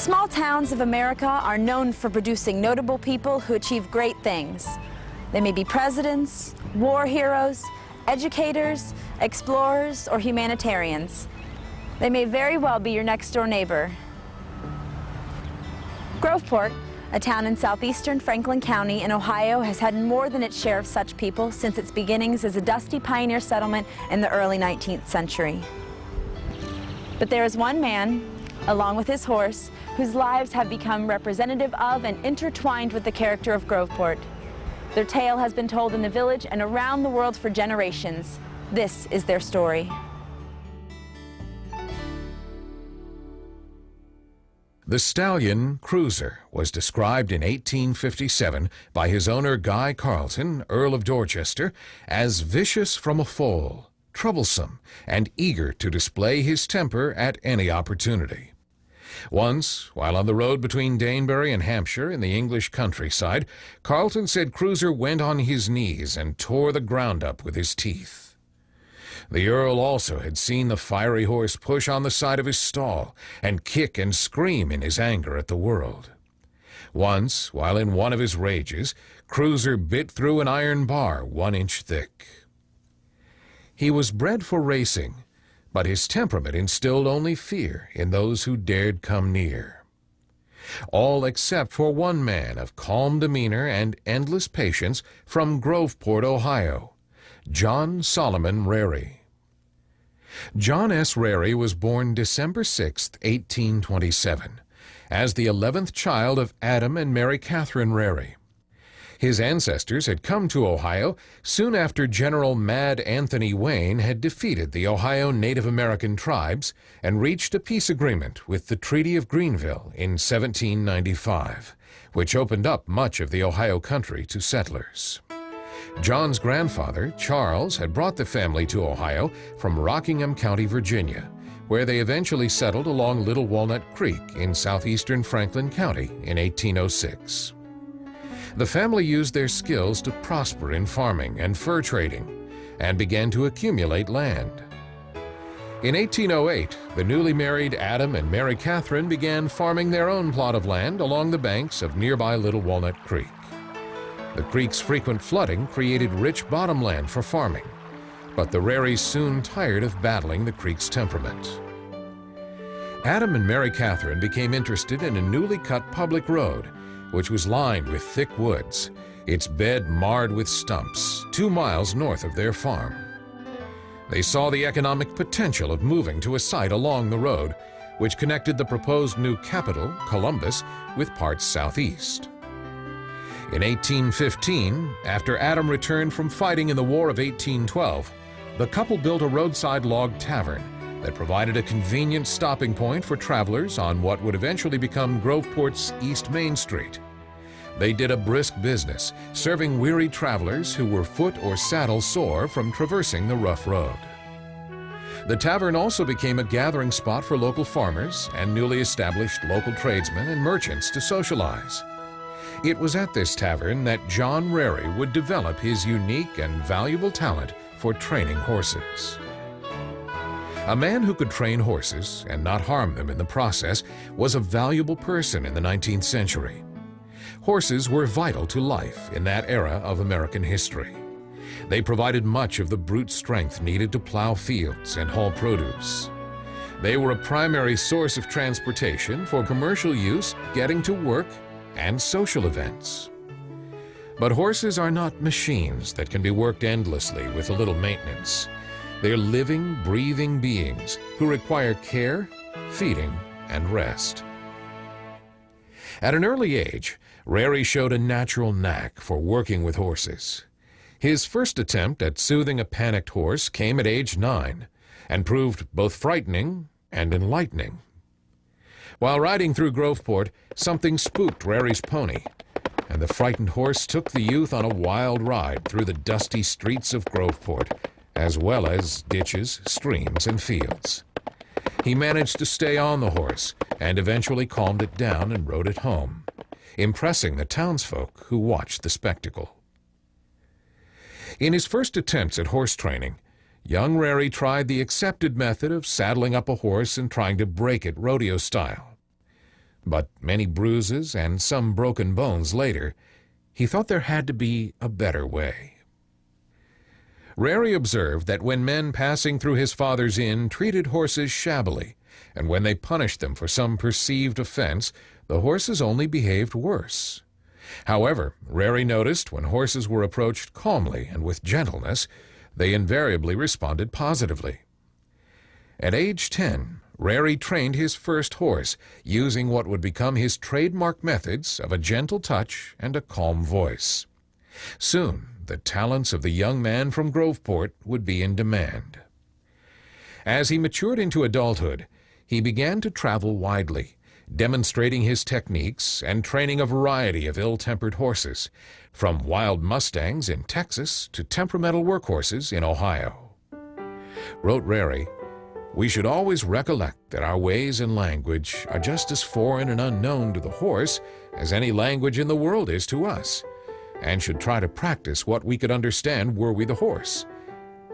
small towns of America are known for producing notable people who achieve great things. They may be presidents, war heroes, educators, explorers, or humanitarians. They may very well be your next-door neighbor. Groveport, a town in southeastern Franklin County in Ohio, has had more than its share of such people since its beginnings as a dusty pioneer settlement in the early 19th century. But there is one man, along with his horse, whose lives have become representative of and intertwined with the character of Groveport. Their tale has been told in the village and around the world for generations. This is their story. The stallion Cruiser was described in 1857 by his owner Guy Carleton, Earl of Dorchester, as vicious from a foal, troublesome, and eager to display his temper at any opportunity. Once, while on the road between Danebury and Hampshire in the English countryside, Carleton said Cruiser went on his knees and tore the ground up with his teeth. The Earl also had seen the fiery horse push on the side of his stall and kick and scream in his anger at the world. Once, while in one of his rages, Cruiser bit through an iron bar 1 inch thick. He was bred for racing, but his temperament instilled only fear in those who dared come near. All except for one man of calm demeanor and endless patience from Groveport, Ohio, John Solomon Rarey. John S. Rarey was born December 6, 1827, as the 11th child of Adam and Mary Catherine Rarey. His ancestors had come to Ohio soon after General Mad Anthony Wayne had defeated the Ohio Native American tribes and reached a peace agreement with the Treaty of Greenville in 1795, which opened up much of the Ohio country to settlers. John's grandfather, Charles, had brought the family to Ohio from Rockingham County, Virginia, where they eventually settled along Little Walnut Creek in southeastern Franklin County in 1806. The family used their skills to prosper in farming and fur trading and began to accumulate land. In 1808, the newly married Adam and Mary Catherine began farming their own plot of land along the banks of nearby Little Walnut Creek. The creek's frequent flooding created rich bottomland for farming, but the Rareys soon tired of battling the creek's temperament. Adam and Mary Catherine became interested in a newly cut public road, which was lined with thick woods, its bed marred with stumps, 2 miles north of their farm. They saw the economic potential of moving to a site along the road, which connected the proposed new capital, Columbus, with parts southeast. In 1815, after Adam returned from fighting in the War of 1812, the couple built a roadside log tavern that provided a convenient stopping point for travelers on what would eventually become Groveport's East Main Street. They did a brisk business, serving weary travelers who were foot or saddle sore from traversing the rough road. The tavern also became a gathering spot for local farmers and newly established local tradesmen and merchants to socialize. It was at this tavern that John Rarey would develop his unique and valuable talent for training horses. A man who could train horses and not harm them in the process was a valuable person in the 19th century. Horses were vital to life in that era of American history. They provided much of the brute strength needed to plow fields and haul produce. They were a primary source of transportation for commercial use, getting to work, and social events. But horses are not machines that can be worked endlessly with a little maintenance. They're living, breathing beings who require care, feeding, and rest. At an early age, Rarey showed a natural knack for working with horses. His first attempt at soothing a panicked horse came at age 9 and proved both frightening and enlightening. While riding through Groveport, something spooked Rarey's pony, and the frightened horse took the youth on a wild ride through the dusty streets of Groveport, as well as ditches, streams, and fields. He managed to stay on the horse and eventually calmed it down and rode it home, impressing the townsfolk who watched the spectacle. In his first attempts at horse training, young Rarey tried the accepted method of saddling up a horse and trying to break it rodeo style. But many bruises and some broken bones later, he thought there had to be a better way. Rarey observed that when men passing through his father's inn treated horses shabbily, and when they punished them for some perceived offense, the horses only behaved worse. However, Rarey noticed when horses were approached calmly and with gentleness, they invariably responded positively. At age 10, Rarey trained his first horse, using what would become his trademark methods of a gentle touch and a calm voice. Soon, the talents of the young man from Groveport would be in demand. As he matured into adulthood, he began to travel widely, demonstrating his techniques and training a variety of ill-tempered horses, from wild mustangs in Texas to temperamental workhorses in Ohio. Wrote Rarey, "We should always recollect that our ways and language are just as foreign and unknown to the horse as any language in the world is to us, and should try to practice what we could understand were we the horse,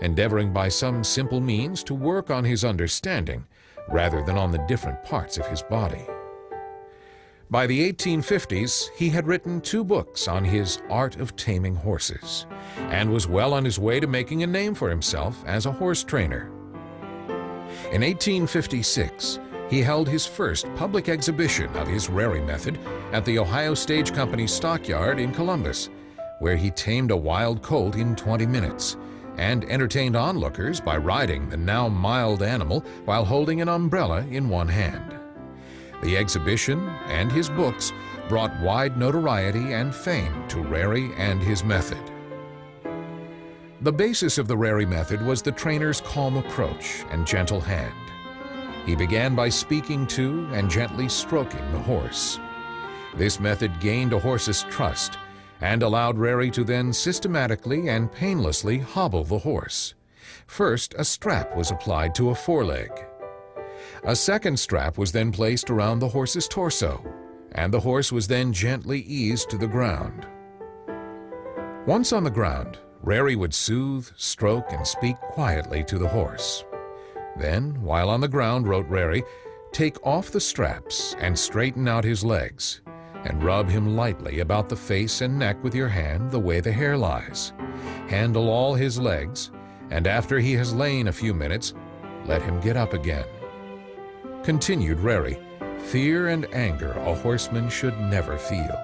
endeavoring by some simple means to work on his understanding rather than on the different parts of his body." By the 1850s, he had written 2 books on his art of taming horses, and was well on his way to making a name for himself as a horse trainer. In 1856, he held his first public exhibition of his Rarey method at the Ohio Stage Company stockyard in Columbus, where he tamed a wild colt in 20 minutes and entertained onlookers by riding the now mild animal while holding an umbrella in one hand. The exhibition and his books brought wide notoriety and fame to Rarey and his method. The basis of the Rarey method was the trainer's calm approach and gentle hand. He began by speaking to and gently stroking the horse. This method gained a horse's trust and allowed Rarey to then systematically and painlessly hobble the horse. First, a strap was applied to a foreleg. A second strap was then placed around the horse's torso, and the horse was then gently eased to the ground. Once on the ground, Rarey would soothe, stroke, and speak quietly to the horse. Then, while on the ground, wrote Rarey, take off the straps and straighten out his legs, and rub him lightly about the face and neck with your hand the way the hair lies. Handle all his legs, and after he has lain a few minutes, let him get up again. Continued Rarey, fear and anger a horseman should never feel.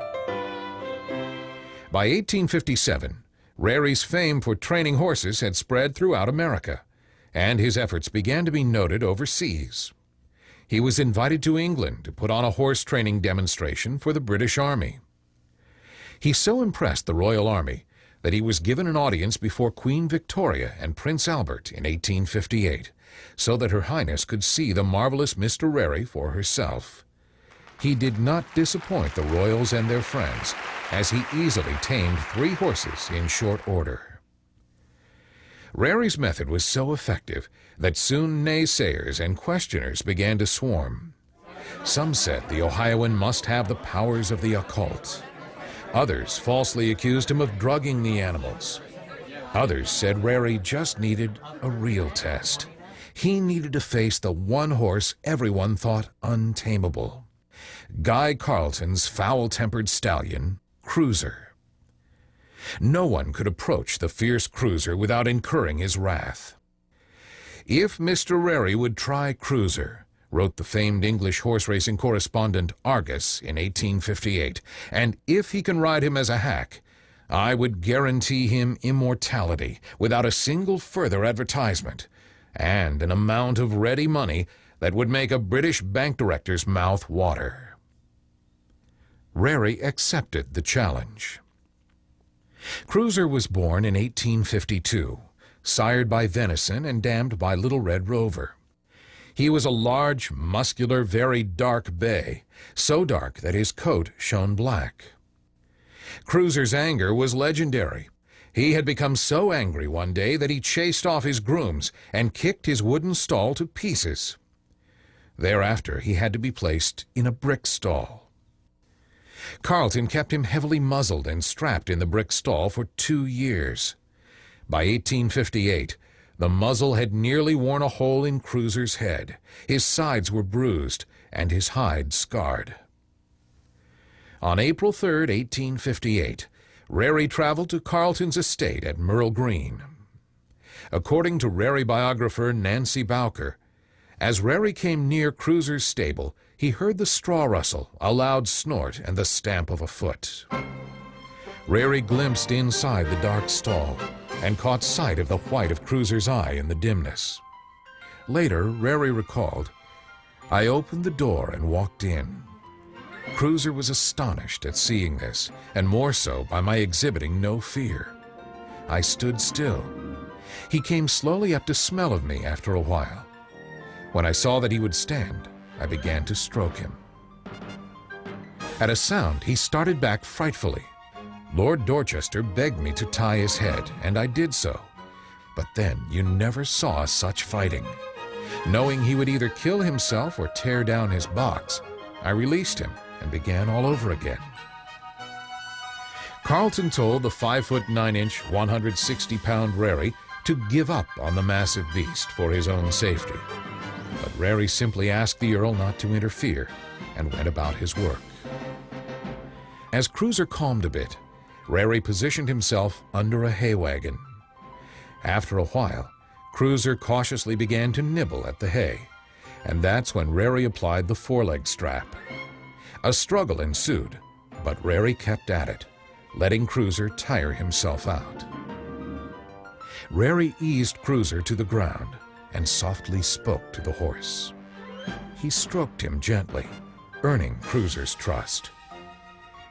By 1857, Rarey's fame for training horses had spread throughout America, and his efforts began to be noted overseas. He was invited to England to put on a horse training demonstration for the British Army. He so impressed the Royal Army that he was given an audience before Queen Victoria and Prince Albert in 1858, so that Her Highness could see the marvelous Mr. Rarey for herself. He did not disappoint the royals and their friends, as he easily tamed 3 horses in short order. Rarey's method was so effective that soon naysayers and questioners began to swarm. Some said the Ohioan must have the powers of the occult. Others falsely accused him of drugging the animals. Others said Rarey just needed a real test. He needed to face the one horse everyone thought untamable, Guy Carleton's foul-tempered stallion, Cruiser. No one could approach the fierce Cruiser without incurring his wrath. If Mr. Rarey would try Cruiser, wrote the famed English horse racing correspondent Argus in 1858, and if he can ride him as a hack, I would guarantee him immortality without a single further advertisement, and an amount of ready money that would make a British bank director's mouth water. Rarey accepted the challenge. Cruiser was born in 1852, sired by Venison and dammed by Little Red Rover. He was a large, muscular, very dark bay, so dark that his coat shone black. Cruiser's anger was legendary. He had become so angry one day that he chased off his grooms and kicked his wooden stall to pieces. Thereafter, he had to be placed in a brick stall. Carleton kept him heavily muzzled and strapped in the brick stall for 2 years. By 1858, the muzzle had nearly worn a hole in Cruiser's head. His sides were bruised and his hide scarred. On April 3, 1858, Rarey traveled to Carleton's estate at Merle Green. According to Rarey biographer Nancy Bowker, as Rarey came near Cruiser's stable, he heard the straw rustle, a loud snort, and the stamp of a foot. Rarey glimpsed inside the dark stall and caught sight of the white of Cruiser's eye in the dimness. Later, Rarey recalled, "I opened the door and walked in. Cruiser was astonished at seeing this, and more so by my exhibiting no fear. I stood still. He came slowly up to smell of me after a while. When I saw that he would stand, I began to stroke him. At a sound, he started back frightfully. Lord Dorchester begged me to tie his head, and I did so. But then you never saw such fighting. Knowing he would either kill himself or tear down his box, I released him and began all over again." Carleton told the 5'9", 160-pound Rarey to give up on the massive beast for his own safety. But Rarey simply asked the Earl not to interfere and went about his work. As Cruiser calmed a bit, Rarey positioned himself under a hay wagon. After a while, Cruiser cautiously began to nibble at the hay, and that's when Rarey applied the foreleg strap. A struggle ensued, but Rarey kept at it, letting Cruiser tire himself out. Rarey eased Cruiser to the ground and softly spoke to the horse. He stroked him gently, earning Cruiser's trust.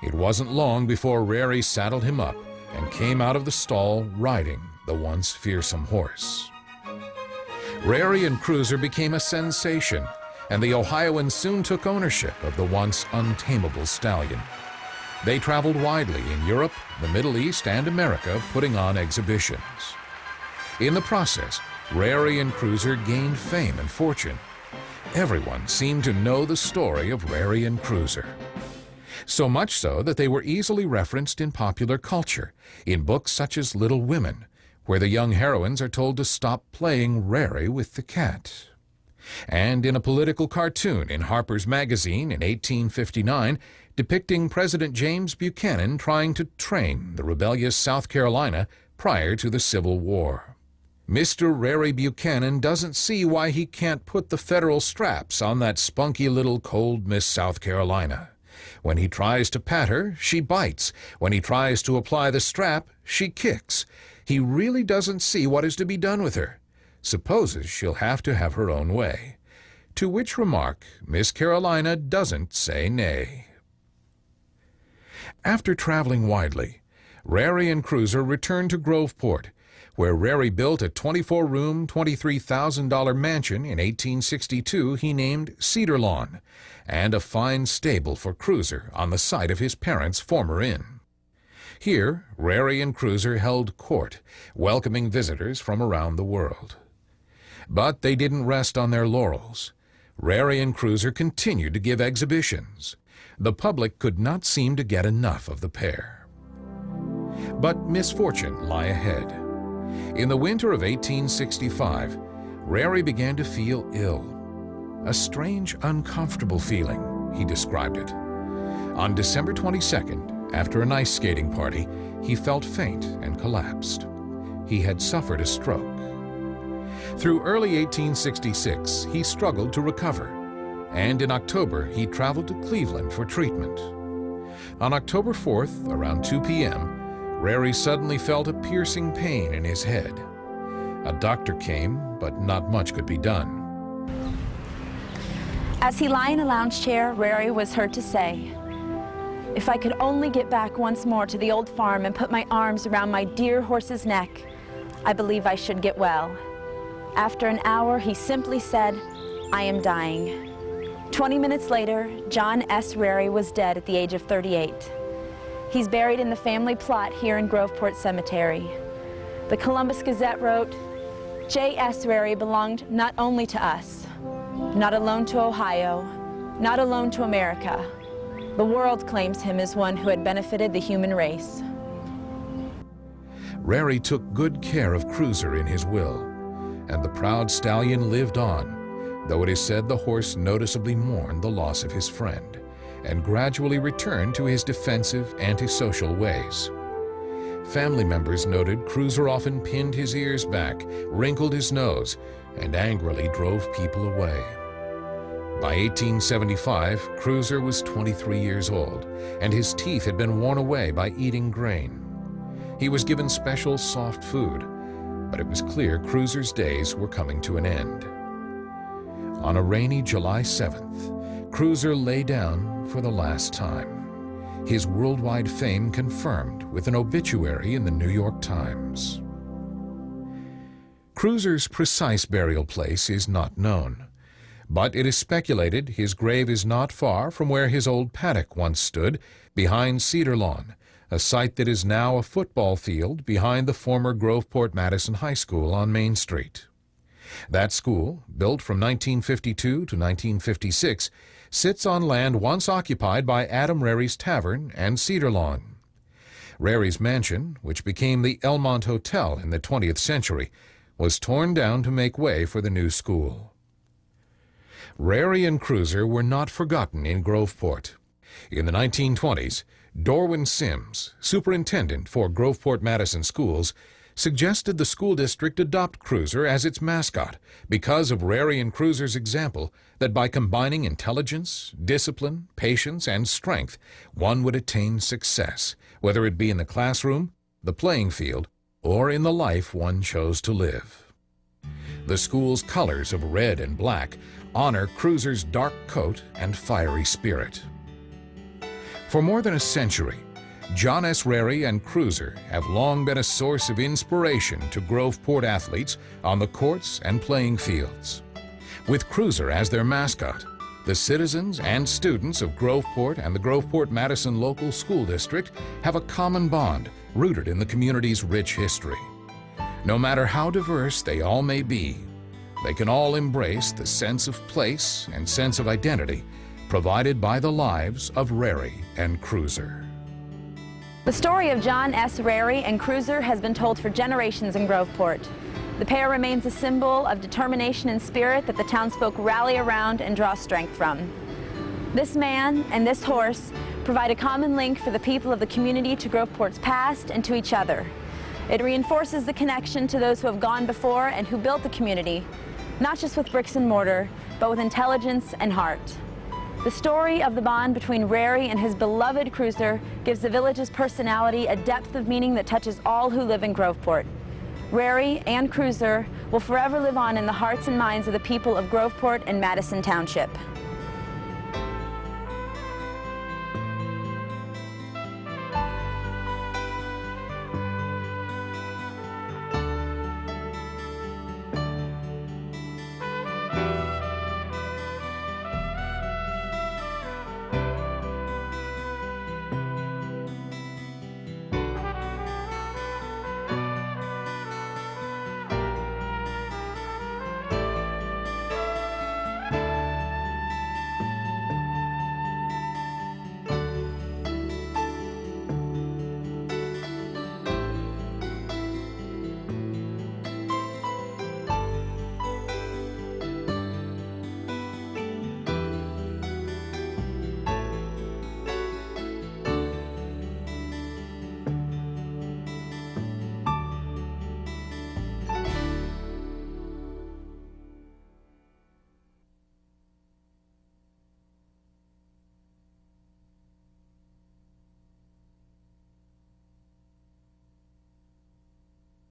It wasn't long before Rarey saddled him up and came out of the stall riding the once fearsome horse. Rarey and Cruiser became a sensation, and the Ohioans soon took ownership of the once untamable stallion. They traveled widely in Europe, the Middle East, and America, putting on exhibitions. In the process, Rarey and Cruiser gained fame and fortune. Everyone seemed to know the story of Rarey and Cruiser. So much so that they were easily referenced in popular culture, in books such as Little Women, where the young heroines are told to stop playing Rarey with the cat. And in a political cartoon in Harper's Magazine in 1859, depicting President James Buchanan trying to train the rebellious South Carolina prior to the Civil War. Mr. Rarey Buchanan doesn't see why he can't put the federal straps on that spunky little cold Miss South Carolina. When he tries to pat her, she bites. When he tries to apply the strap, she kicks. He really doesn't see what is to be done with her. Supposes she'll have to have her own way. To which remark, Miss Carolina doesn't say nay. After traveling widely, Rarey and Cruiser returned to Groveport, where Rarey built a 24-room, $23,000 mansion in 1862 he named Cedar Lawn, and a fine stable for Cruiser on the site of his parents' former inn. Here, Rarey and Cruiser held court, welcoming visitors from around the world. But they didn't rest on their laurels. Rarey and Cruiser continued to give exhibitions. The public could not seem to get enough of the pair. But misfortune lay ahead. In the winter of 1865, Rarey began to feel ill. A strange, uncomfortable feeling, he described it. On December 22nd, after an ice skating party, he felt faint and collapsed. He had suffered a stroke. Through early 1866, he struggled to recover, and in October, he traveled to Cleveland for treatment. On October 4th, around 2 p.m., Rarey suddenly felt a piercing pain in his head. A doctor came, but not much could be done. As he lay in a lounge chair, Rarey was heard to say, "If I could only get back once more to the old farm and put my arms around my dear horse's neck, I believe I should get well." After an hour, he simply said, "I am dying." 20 minutes later, John S. Rarey was dead at the age of 38. He's buried in the family plot here in Groveport Cemetery. The Columbus Gazette wrote, "J.S. Rarey belonged not only to us, not alone to Ohio, not alone to America. The world claims him as one who had benefited the human race." Rarey took good care of Cruiser in his will, and the proud stallion lived on, though it is said the horse noticeably mourned the loss of his friend, and gradually returned to his defensive, antisocial ways. Family members noted Cruiser often pinned his ears back, wrinkled his nose, and angrily drove people away. By 1875, Cruiser was 23 years old, and his teeth had been worn away by eating grain. He was given special soft food, but it was clear Cruiser's days were coming to an end. On a rainy July 7th, Cruiser lay down for the last time. His worldwide fame confirmed with an obituary in the New York Times. Cruiser's precise burial place is not known, but it is speculated his grave is not far from where his old paddock once stood, behind Cedar Lawn, a site that is now a football field behind the former Groveport Madison High School on Main Street. That school, built from 1952 to 1956, sits on land once occupied by Adam Rarey's Tavern and Cedar Lawn. Rarey's mansion, which became the Elmont Hotel in the 20th century, was torn down to make way for the new school. Rarey and Cruiser were not forgotten in Groveport. In the 1920s, Dorwin Sims, superintendent for Groveport Madison Schools, suggested the school district adopt Cruiser as its mascot because of Rarey and Cruiser's example that by combining intelligence, discipline, patience, and strength, one would attain success, whether it be in the classroom, the playing field, or in the life one chose to live. The school's colors of red and black honor Cruiser's dark coat and fiery spirit. For more than a century, John S. Rarey and Cruiser have long been a source of inspiration to Groveport athletes on the courts and playing fields. With Cruiser as their mascot, the citizens and students of Groveport and the Groveport-Madison Local School District have a common bond rooted in the community's rich history. No matter how diverse they all may be, they can all embrace the sense of place and sense of identity provided by the lives of Rarey and Cruiser. The story of John S. Rarey and Cruiser has been told for generations in Groveport. The pair remains a symbol of determination and spirit that the townsfolk rally around and draw strength from. This man and this horse provide a common link for the people of the community to Groveport's past and to each other. It reinforces the connection to those who have gone before and who built the community, not just with bricks and mortar, but with intelligence and heart. The story of the bond between Rarey and his beloved Cruiser gives the village's personality a depth of meaning that touches all who live in Groveport. Rarey and Cruiser will forever live on in the hearts and minds of the people of Groveport and Madison Township.